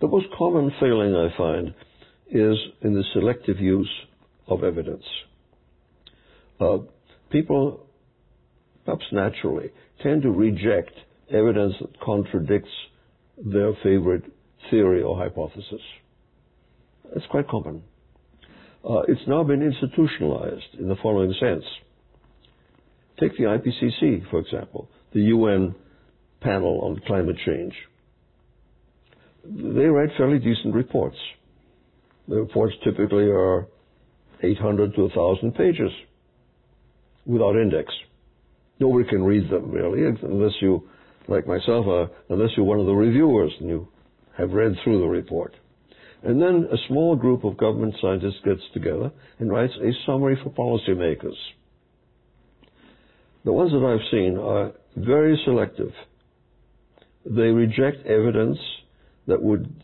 The most common failing I find is in the selective use of evidence. People, perhaps naturally, tend to reject evidence that contradicts their favorite theory or hypothesis. It's quite common. It's now been institutionalized in the following sense. Take the IPCC, for example, the UN panel on climate change. They write fairly decent reports. The reports typically are 800 to 1,000 pages without index. Nobody can read them, really, unless you, like myself, unless you're one of the reviewers and you have read through the report. And then a small group of government scientists gets together and writes a summary for policymakers. The ones that I've seen are very selective. They reject evidence that would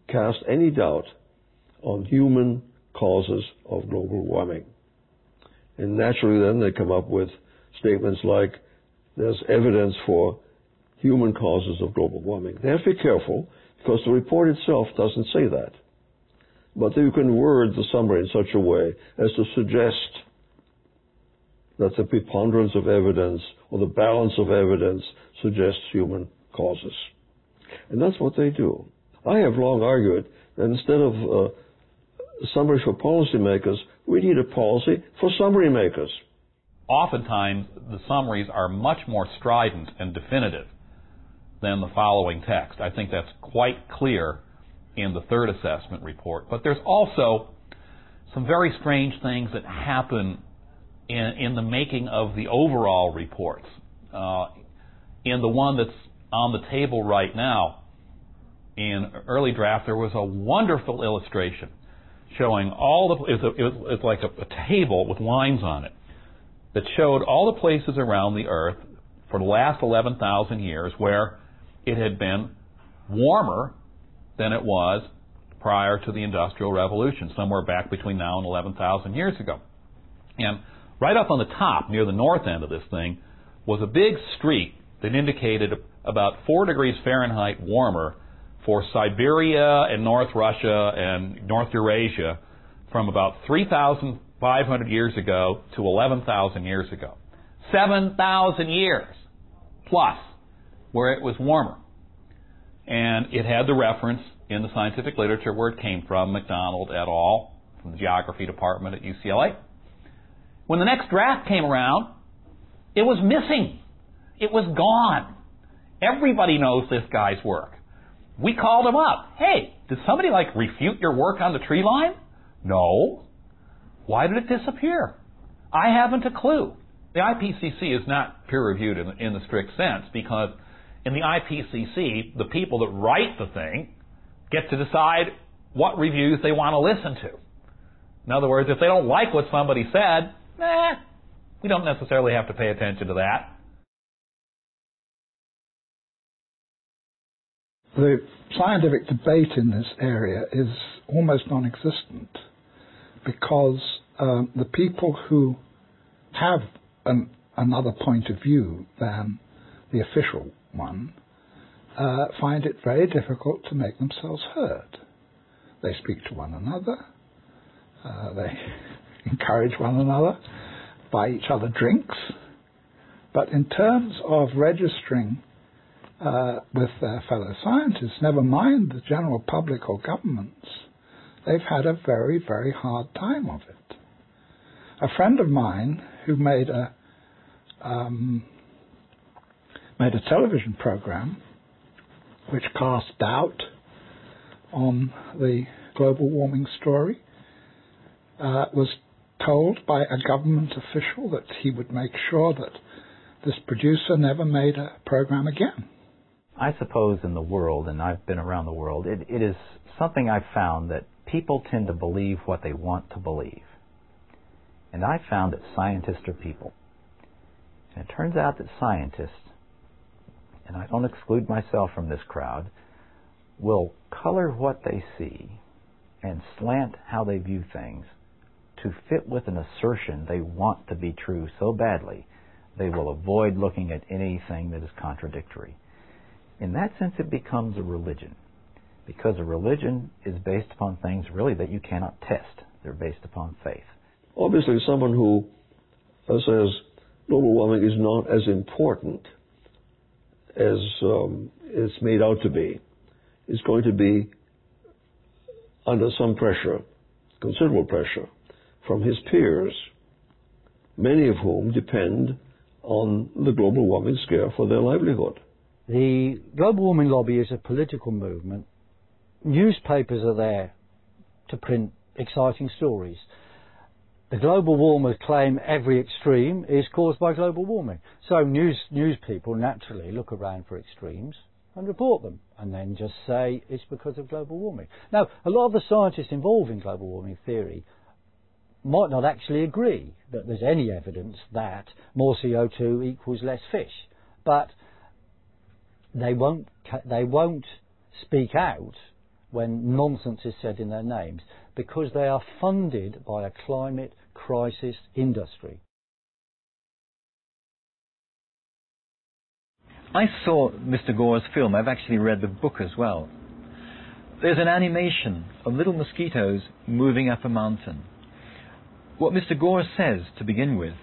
cast any doubt on human causes of global warming. And naturally then they come up with statements like, there's evidence for human causes of global warming. They have to be careful because the report itself doesn't say that. But you can word the summary in such a way as to suggest that the preponderance of evidence or the balance of evidence suggests human causes. And that's what they do. I have long argued that instead of a summary for policymakers, we need a policy for summary makers. Oftentimes, the summaries are much more strident and definitive than the following text. I think that's quite clear in the third assessment report. But there's also some very strange things that happen in the making of the overall reports. In the one that's on the table right now, in early draft, there was a wonderful illustration showing all the, it's like a table with lines on it that showed all the places around the Earth for the last 11,000 years where it had been warmer than it was prior to the Industrial Revolution, somewhere back between now and 11,000 years ago. And right up on the top, near the north end of this thing, was a big streak that indicated about 4 degrees Fahrenheit warmer for Siberia and North Russia and North Eurasia from about 3,500 years ago to 11,000 years ago. 7,000 years plus where it was warmer. And it had the reference in the scientific literature where it came from, MacDonald et al., from the geography department at UCLA. When the next draft came around, it was missing. It was gone. Everybody knows this guy's work. We called him up. Hey, did somebody refute your work on the tree line? No. Why did it disappear? I haven't a clue. The IPCC is not peer-reviewed in the strict sense because in the IPCC, the people that write the thing get to decide what reviews they want to listen to. In other words, if they don't like what somebody said, we don't necessarily have to pay attention to that. The scientific debate in this area is almost non-existent because the people who have another point of view than the official one find it very difficult to make themselves heard. They speak to one another, they encourage one another, buy each other drinks, but in terms of registering with their fellow scientists, never mind the general public or governments, they've had a very, very hard time of it. A friend of mine who made a television program which cast doubt on the global warming story was told by a government official that he would make sure that this producer never made a program again. I suppose in the world, and I've been around the world, it is something I've found that people tend to believe what they want to believe. And I found that scientists are people. And it turns out that scientists, and I don't exclude myself from this crowd, will color what they see and slant how they view things to fit with an assertion they want to be true so badly they will avoid looking at anything that is contradictory. In that sense, it becomes a religion. Because a religion is based upon things really that you cannot test. They're based upon faith. Obviously, someone who says global warming is not as important as it's made out to be is going to be under some pressure, considerable pressure, from his peers, many of whom depend on the global warming scare for their livelihood. The global warming lobby is a political movement. Newspapers are there to print exciting stories. The global warmers claim every extreme is caused by global warming. So news people naturally look around for extremes and report them, and then just say it's because of global warming. Now, a lot of the scientists involved in global warming theory might not actually agree that there's any evidence that more CO2 equals less fish, but they won't speak out when nonsense is said in their names, because they are funded by a climate crisis industry. I saw Mr. Gore's film. I've actually read the book as well. There's an animation of little mosquitoes moving up a mountain. What Mr. Gore says, to begin with,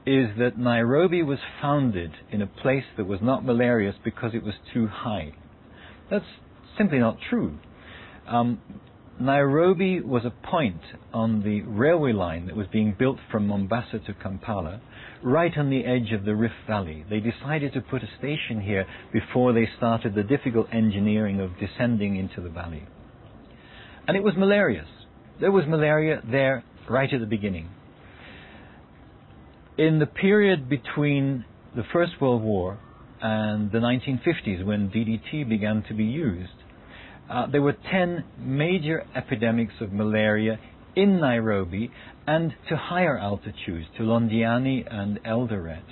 is that Nairobi was founded in a place that was not malarious because it was too high. That's simply not true. Nairobi was a point on the railway line that was being built from Mombasa to Kampala, right on the edge of the Rift Valley. They decided to put a station here before they started the difficult engineering of descending into the valley. And it was malarious. There was malaria there right at the beginning. In the period between the First World War and the 1950s, when DDT began to be used, there were 10 major epidemics of malaria in Nairobi and to higher altitudes, to Londiani and Eldoret.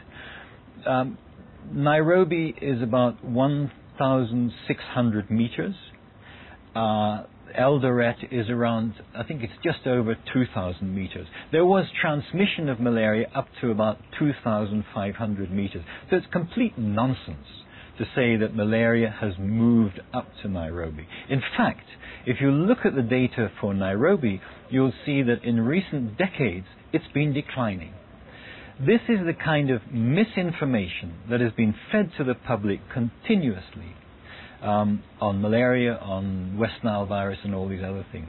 Nairobi is about 1,600 meters. Eldoret is around, I think it's just over 2,000 meters. There was transmission of malaria up to about 2,500 meters. So it's complete nonsense to say that malaria has moved up to Nairobi. In fact, if you look at the data for Nairobi, you'll see that in recent decades it's been declining. This is the kind of misinformation that has been fed to the public continuously on malaria, on West Nile virus and all these other things.